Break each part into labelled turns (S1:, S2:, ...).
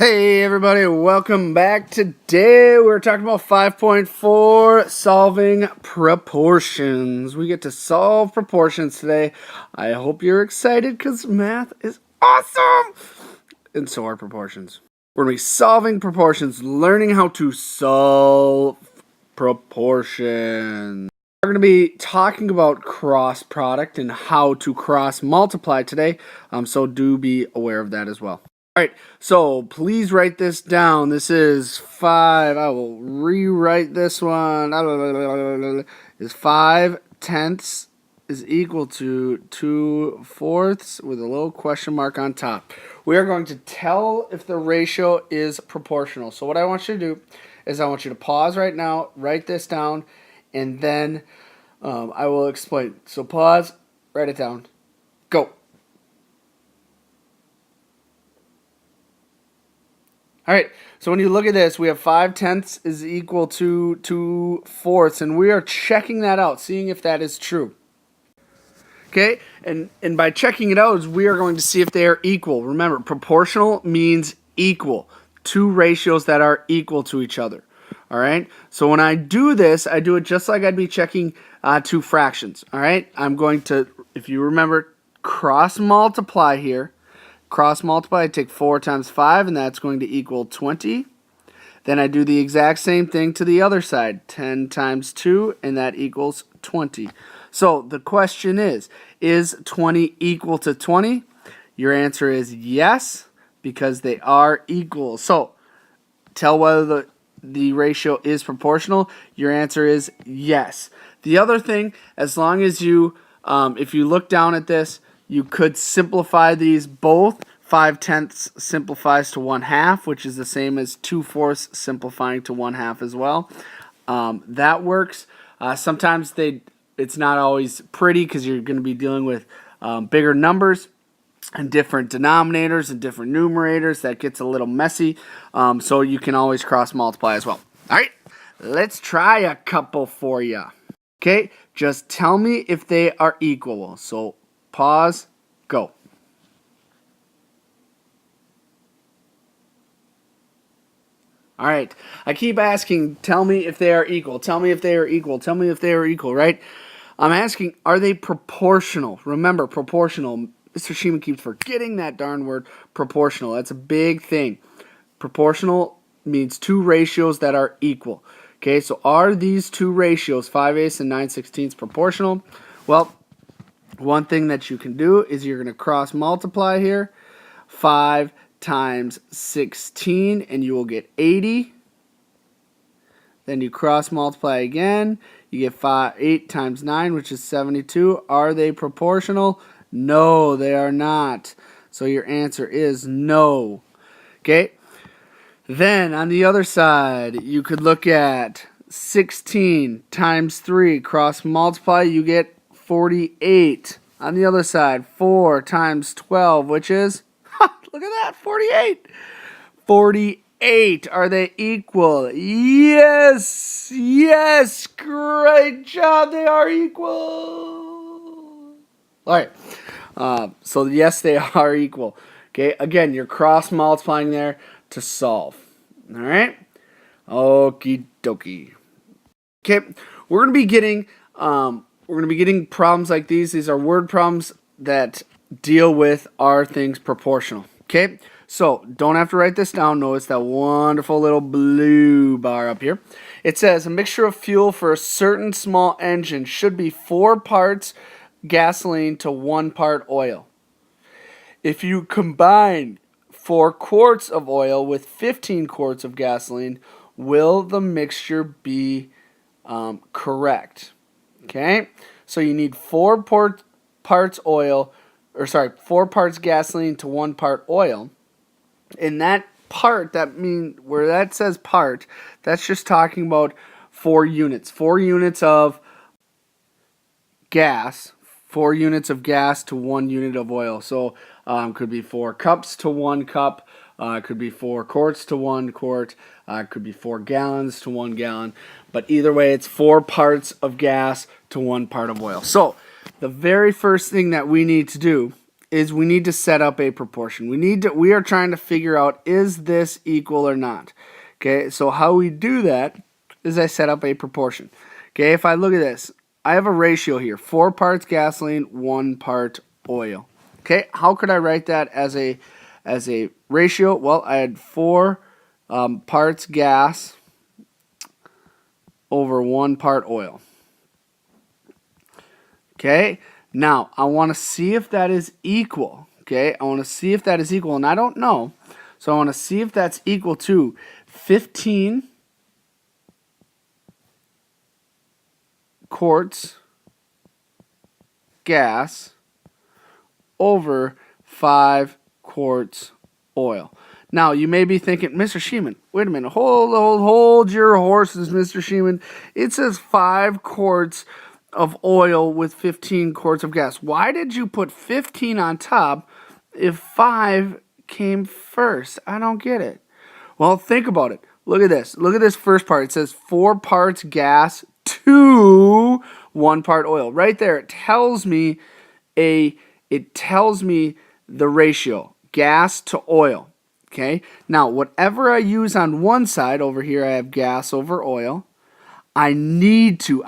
S1: Hey everybody, welcome back. Today we're talking about 5.4, solving proportions. We get to solve proportions today. I hope you're excited because math is awesome! And so are proportions. We're going to be solving proportions, learning how to solve proportions. We're going to be talking about cross product and how to cross multiply today, so do be aware of that as well. Alright, so please write this down. This is 5. I will rewrite this one. Is 5/10 is equal to 2/4 with a little question mark on top. We are going to tell if the ratio is proportional. So what I want you to do is I want you to pause right now, write this down, and then I will explain. So pause, write it down, go. All right, so when you look at this, we have 5/10 is equal to 2/4, and we are checking that out, seeing if that is true. Okay, and by checking it out, we are going to see if they are equal. Remember, proportional means equal. Two ratios that are equal to each other. All right, so when I do this, I do it just like I'd be checking two fractions. All right, I'm going to, if you remember, cross multiply here. Cross multiply, I take 4 times 5, and that's going to equal 20. Then I do the exact same thing to the other side. 10 times 2, and that equals 20. So the question is 20 equal to 20? Your answer is yes, because they are equal. So tell whether the ratio is proportional. Your answer is yes. The other thing, as long as you, if you look down at this, you could simplify these both. 5/10 simplifies to 1/2, which is the same as 2/4 simplifying to 1/2 as well. That works. Sometimes it's not always pretty because you're going to be dealing with bigger numbers and different denominators and different numerators. That gets a little messy. So you can always cross multiply as well. All right, let's try a couple for you. Okay, just tell me if they are equal. So pause, go. All right, I keep asking, tell me if they are equal, tell me if they are equal, tell me if they are equal, right? I'm asking, are they proportional? Remember, proportional. Mr. Shima keeps forgetting that darn word, proportional. That's a big thing. Proportional means two ratios that are equal. Okay, so are these two ratios, 5/8 and 9/16, proportional? Well, one thing that you can do is you're going to cross multiply here. 5 times 16, and you will get 80. Then you cross multiply again. You get 8 times 9, which is 72. Are they proportional? No, they are not. So your answer is no. Okay? Then on the other side, you could look at 16 times 3. Cross multiply, you get 48. On the other side, 4 times 12, which is, look at that, 48. 48. Are they equal? Yes. Yes. Great job. They are equal. All right. So yes, they are equal. Okay. Again, you're cross multiplying there to solve. All right. Okie dokie. Okay. We're gonna be getting problems like these. These are word problems that deal with are things proportional. Okay, so don't have to write this down. Notice that wonderful little blue bar up here. It says a mixture of fuel for a certain small engine should be 4 parts gasoline to 1 part oil. If you combine 4 quarts of oil with 15 quarts of gasoline, will the mixture be correct? Okay, so you need 4 parts oil. 4 parts gasoline to 1 part oil. And that part, where that says part, that's just talking about 4 units. 4 units of gas. 4 units of gas to 1 unit of oil. So could be 4 cups to 1 cup. Could be 4 quarts to 1 quart. Could be 4 gallons to 1 gallon. But either way, it's 4 parts of gas to 1 part of oil. So the very first thing that we need to do is we need to set up a proportion. We are trying to figure out, is this equal or not? Okay, so how we do that is I set up a proportion. Okay, if I look at this, I have a ratio here, 4 parts gasoline, 1 part oil. Okay, how could I write that as a ratio? Well, I had 4 parts gas over 1 part oil. Okay, now I want to see if that is equal. Okay, I want to see if that is equal, and I don't know. So I want to see if that's equal to 15 quarts gas over 5 quarts oil. Now, you may be thinking, Mr. Sheeman, wait a minute, hold your horses, Mr. Sheeman. It says 5 quarts of oil with 15 quarts of gas. Why did you put 15 on top if 5 came first? I don't get it. Well, think about it. Look at this. Look at this first part. It says 4 parts gas to 1 part oil. Right there, it tells me the ratio, gas to oil. Okay? Now, whatever I use on one side, over here I have gas over oil. I need to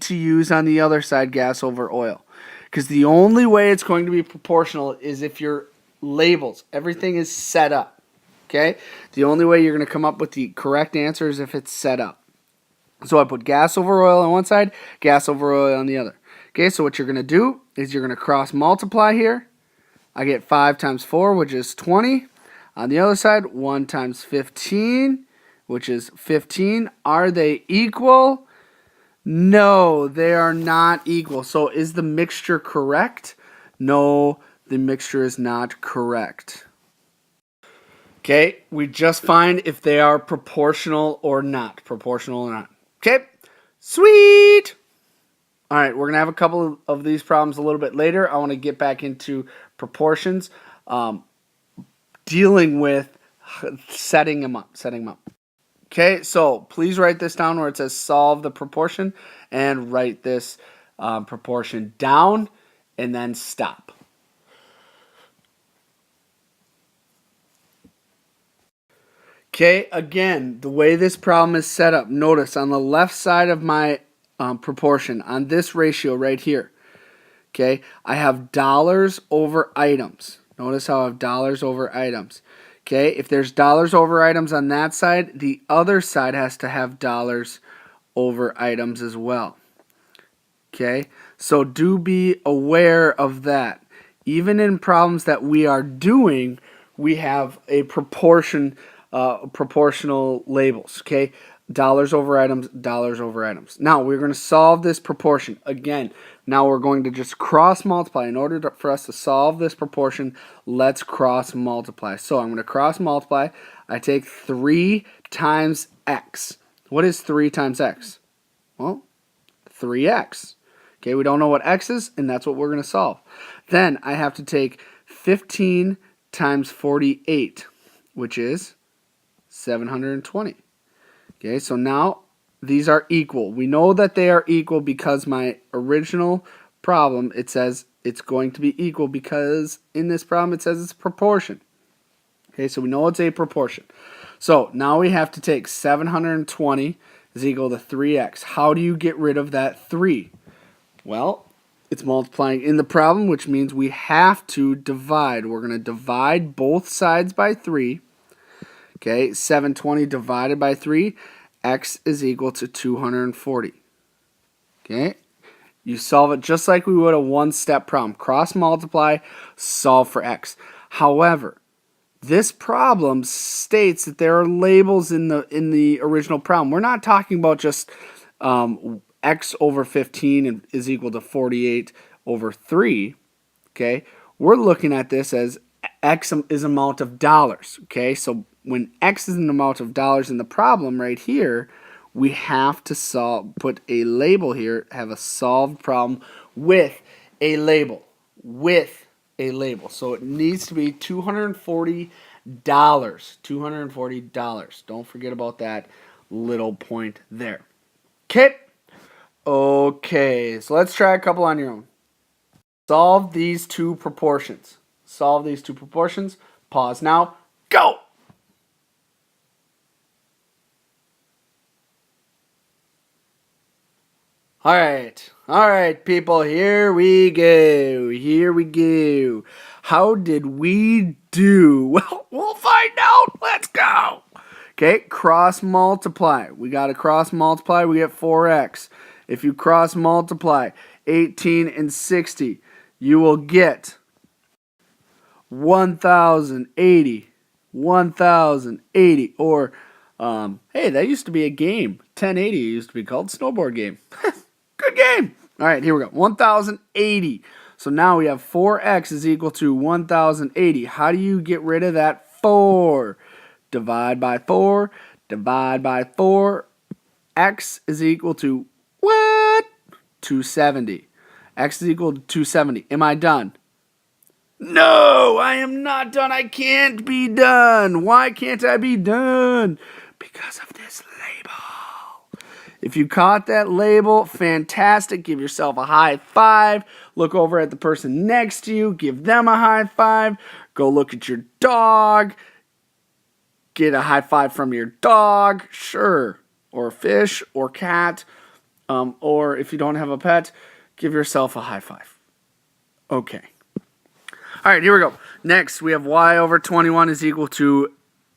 S1: use on the other side gas over oil. Because the only way it's going to be proportional is if your labels, everything is set up. Okay? The only way you're going to come up with the correct answer is if it's set up. So I put gas over oil on one side, gas over oil on the other. Okay, so what you're going to do is you're going to cross multiply here. I get 5 times 4, which is 20. On the other side, 1 times 15, which is 15. Are they equal? No, they are not equal. So is the mixture correct? No, the mixture is not correct. Okay, we just find if they are proportional or not. Proportional or not. Okay, sweet. All right, we're going to have a couple of these problems a little bit later. I want to get back into proportions, dealing with setting them up. Okay, so please write this down where it says solve the proportion, and write this proportion down and then stop. Okay, again, the way this problem is set up, notice on the left side of my proportion, on this ratio right here, okay, I have dollars over items. Notice how I have dollars over items. Okay, if there's dollars over items on that side, the other side has to have dollars over items as well. Okay, so do be aware of that. Even in problems that we are doing, we have a proportional labels. Okay, dollars over items, dollars over items. Now we're going to solve this proportion again. Now we're going to just cross multiply. In order for us to solve this proportion, let's cross multiply. So I'm going to cross multiply. I take 3 times x. What is 3 times x? Well, 3x. Okay, we don't know what x is, and that's what we're going to solve. Then I have to take 15 times 48, which is 720. Okay, so now these are equal. We know that they are equal because my original problem, it says it's going to be equal because in this problem it says it's a proportion. Okay, so we know it's a proportion. So now we have to take 720 is equal to 3x. How do you get rid of that 3? Well, it's multiplying in the problem, which means we have to divide. We're going to divide both sides by 3. Okay, 720 divided by 3, x is equal to 240. Okay, you solve it just like we would a one-step problem. Cross multiply, solve for x. However, this problem states that there are labels in the original problem. We're not talking about just x over 15 is equal to 48 over 3. Okay, we're looking at this as x is amount of dollars. Okay, so when x is an amount of dollars in the problem right here, we have to put a label here, have a solved problem with a label. So it needs to be $240. $240. Don't forget about that little point there. Okay. Okay, so let's try a couple on your own. Solve these two proportions. Solve these two proportions. Pause now. Go! All right, people, here we go. How did we do? Well, we'll find out. Let's go. Okay, cross multiply. We got to cross multiply. We get 4x. If you cross multiply 18 and 60, you will get 1,080. 1,080. Or, hey, that used to be a game. 1080 used to be called snowboard game. Good game. All right, here we go. 1,080. So now we have 4x is equal to 1,080. How do you get rid of that 4? Divide by 4. Divide by 4. X is equal to what? 270. X is equal to 270. Am I done? No, I am not done. I can't be done. Why can't I be done? Because of this label. If you caught that label, fantastic. Give yourself a high five. Look over at the person next to you. Give them a high five. Go look at your dog. Get a high five from your dog. Sure. Or fish or cat. Or if you don't have a pet, give yourself a high five. Okay. All right, here we go. Next, we have y over 21 is equal to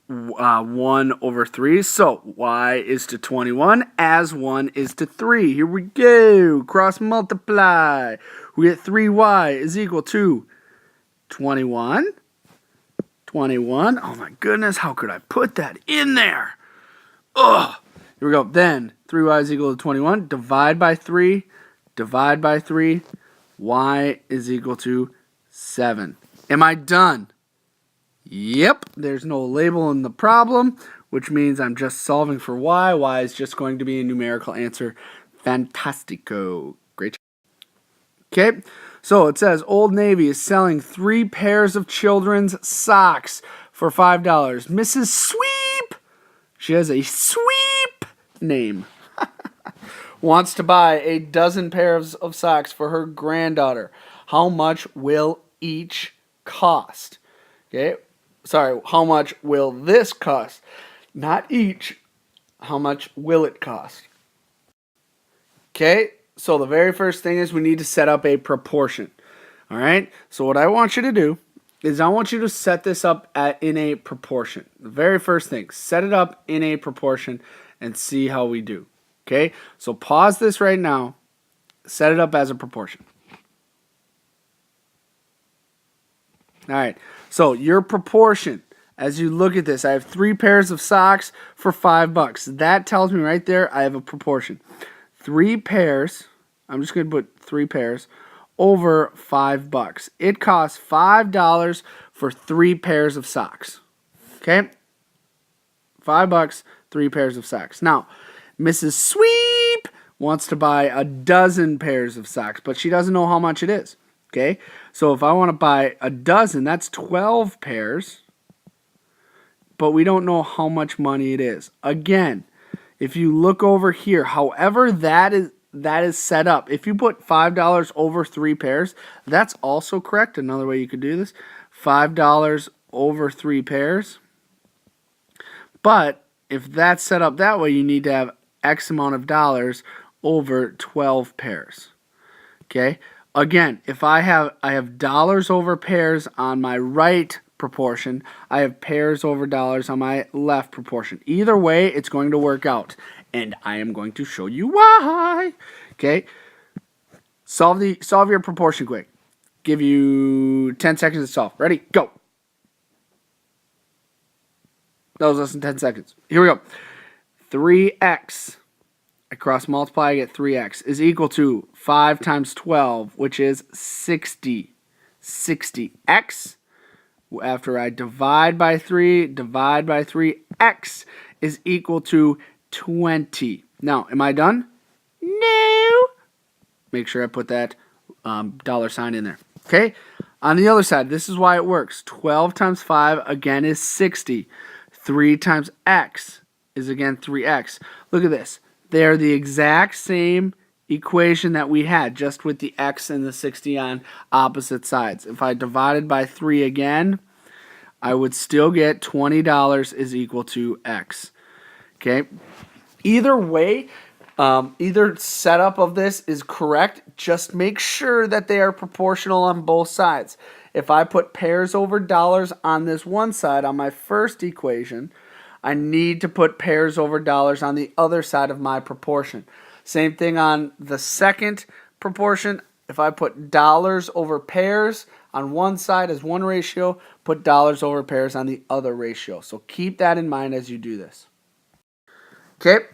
S1: 1 over 3. So y is to 21 as 1 is to 3. Here we go. Cross multiply. We get 3y is equal to 21. 21. Oh my goodness, how could I put that in there? Ugh. Here we go. Then 3y is equal to 21. Divide by 3. Divide by 3. Y is equal to 7. Am I done? Yep, there's no label in the problem, which means I'm just solving for y. Y is just going to be a numerical answer. Fantastico. Great job. Okay, so it says Old Navy is selling 3 pairs of children's socks for $5. Mrs. Sweep, she has a sweep name, wants to buy a dozen pairs of socks for her granddaughter. How much will each cost? Okay, sorry, how much will this cost? Not each. How much will it cost? Okay, so the very first thing is we need to set up a proportion. All right, so what I want you to do is I want you to set this up in a proportion. The very first thing, set it up in a proportion and see how we do. Okay, so pause this right now. Set it up as a proportion. All right, so your proportion, as you look at this, I have 3 pairs of socks for $5. That tells me right there I have a proportion. 3 pairs, I'm just going to put 3 pairs, over $5. It costs $5 for 3 pairs of socks. Okay? $5, 3 pairs of socks. Now, Mrs. Sweep wants to buy a dozen pairs of socks, but she doesn't know how much it is. Okay, so if I want to buy a dozen, that's 12 pairs, but we don't know how much money it is. Again, if you look over here, however that is set up, if you put $5 over 3 pairs, that's also correct. Another way you could do this, $5 over 3 pairs. But if that's set up that way, you need to have X amount of dollars over 12 pairs. Okay. Again, if I have dollars over pairs on my right proportion, I have pairs over dollars on my left proportion. Either way, it's going to work out, and I am going to show you why. Okay, solve your proportion quick. Give you 10 seconds to solve. Ready? Go. That was less than 10 seconds. Here we go. 3x. I cross multiply, I get 3x, is equal to 5 times 12, which is 60. 60x. After I divide by 3, x is equal to 20. Now, am I done? No. Make sure I put that dollar sign in there. Okay? On the other side, this is why it works. 12 times 5, again, is 60. 3 times x is, again, 3x. Look at this. They are the exact same equation that we had, just with the x and the 60 on opposite sides. If I divided by 3 again, I would still get $20 is equal to x. Okay? Either way, either setup of this is correct. Just make sure that they are proportional on both sides. If I put pairs over dollars on this one side, on my first equation, I need to put pairs over dollars on the other side of my proportion. Same thing on the second proportion. If I put dollars over pairs on one side as one ratio, put dollars over pairs on the other ratio. So keep that in mind as you do this. Okay,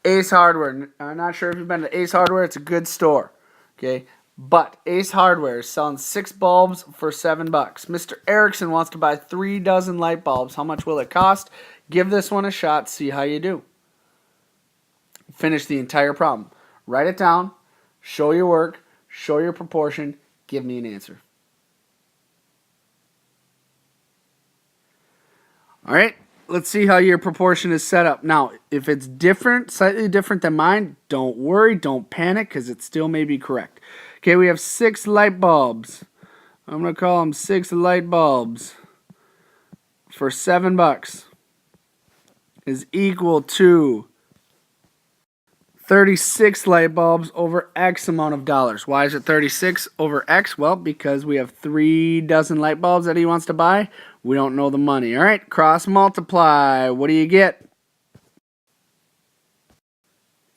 S1: Ace Hardware. I'm not sure if you've been to Ace Hardware. It's a good store. Okay, but Ace Hardware is selling 6 bulbs for $7. Mr. Erickson wants to buy 3 dozen light bulbs. How much will it cost? Give this one a shot. See how you do. Finish the entire problem. Write it down. Show your work. Show your proportion. Give me an answer. All right. Let's see how your proportion is set up. Now, if it's different, slightly different than mine, don't worry, don't panic, because it still may be correct. Okay, we have 6 light bulbs. I'm going to call them 6 light bulbs for $7 is equal to 36 light bulbs over X amount of dollars. Why is it 36 over X? Well, because we have 3 dozen light bulbs that he wants to buy. We don't know the money. All right, cross multiply. What do you get?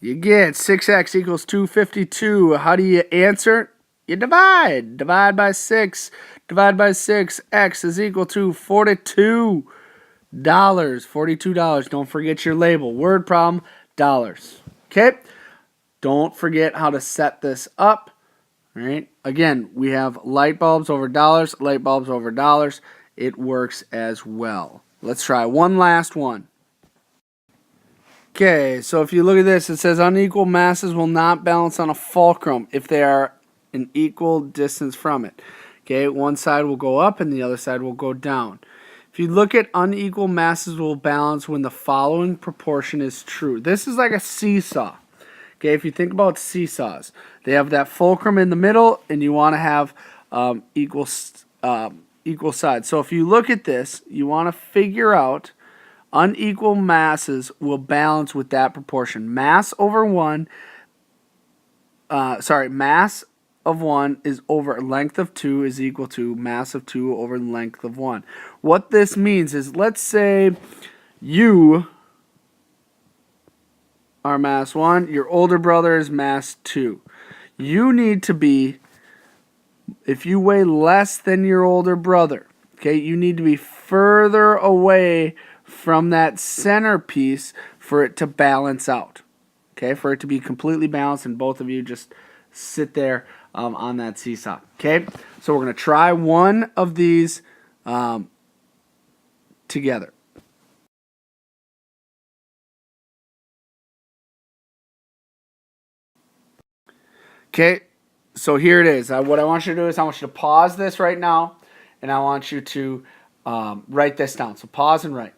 S1: You get 6x equals 252. How do you answer? You divide. Divide by 6. Divide by 6. X is equal to $42. $42. Don't forget your label. Word problem, dollars. Okay? Don't forget how to set this up. All right? Again, we have light bulbs over dollars, light bulbs over dollars. It works as well. Let's try one last one. Okay, so if you look at this, it says unequal masses will not balance on a fulcrum if they are an equal distance from it. Okay, one side will go up and the other side will go down. If you look at unequal masses will balance when the following proportion is true. This is like a seesaw. Okay, if you think about seesaws, they have that fulcrum in the middle and you want to have equal sides. So if you look at this, you want to figure out unequal masses will balance with that proportion. Mass of 1 is over length of 2 is equal to mass of 2 over length of 1. What this means is, let's say you are mass 1, your older brother is mass 2. You need to be, if you weigh less than your older brother, okay, you need to be further away from that centerpiece for it to balance out. Okay, for it to be completely balanced and both of you just sit there on that seesaw. Okay, so we're going to try one of these together. Okay, so here it is. What I want you to do is I want you to pause this right now, and I want you to write this down. So pause and write.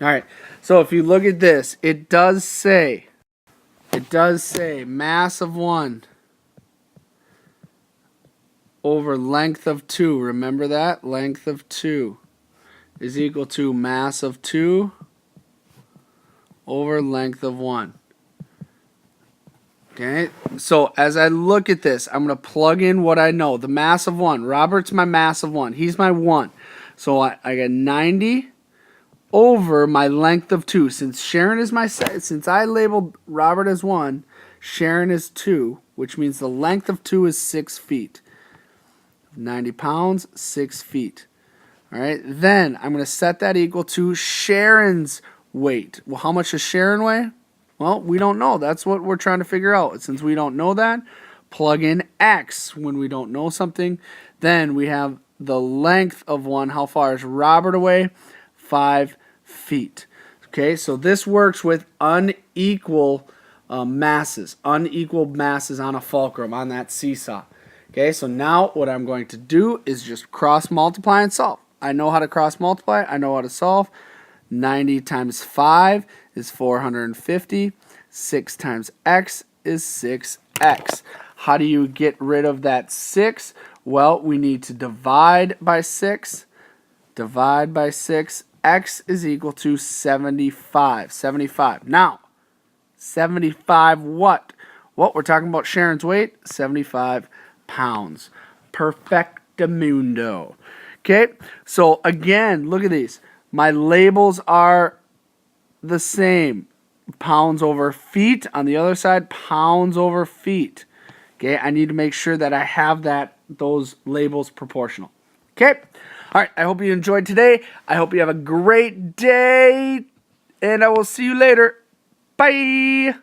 S1: All right, so if you look at this, it does say mass of 1 over length of 2. Remember that? Length of 2 is equal to mass of 2 over length of 1. Okay, so as I look at this, I'm going to plug in what I know. The mass of 1. Robert's my mass of 1. He's my 1. So I got 90 over my length of 2. Since Sharon is since I labeled Robert as 1, Sharon is 2, which means the length of 2 is 6 feet. 90 pounds, 6 feet. All right, then I'm going to set that equal to Sharon's weight. Well, how much does Sharon weigh? Well, we don't know. That's what we're trying to figure out. Since we don't know that, plug in X when we don't know something. Then we have the length of 1. How far is Robert away? 5 feet. Okay, so this works with unequal masses on a fulcrum, on that seesaw. Okay, so now what I'm going to do is just cross multiply and solve. I know how to cross multiply. I know how to solve. 90 times 5 is 450. 6 times x is 6x. How do you get rid of that 6? Well, we need to divide by 6. Divide by 6. X is equal to 75. 75. Now, 75 what? Well, we're talking about Sharon's weight. 75 pounds. Perfectamundo. Okay, so again, look at these. My labels are the same. Pounds over feet. On the other side, pounds over feet. Okay, I need to make sure that I have those labels proportional. Okay, all right, I hope you enjoyed today. I hope you have a great day, and I will see you later. Bye.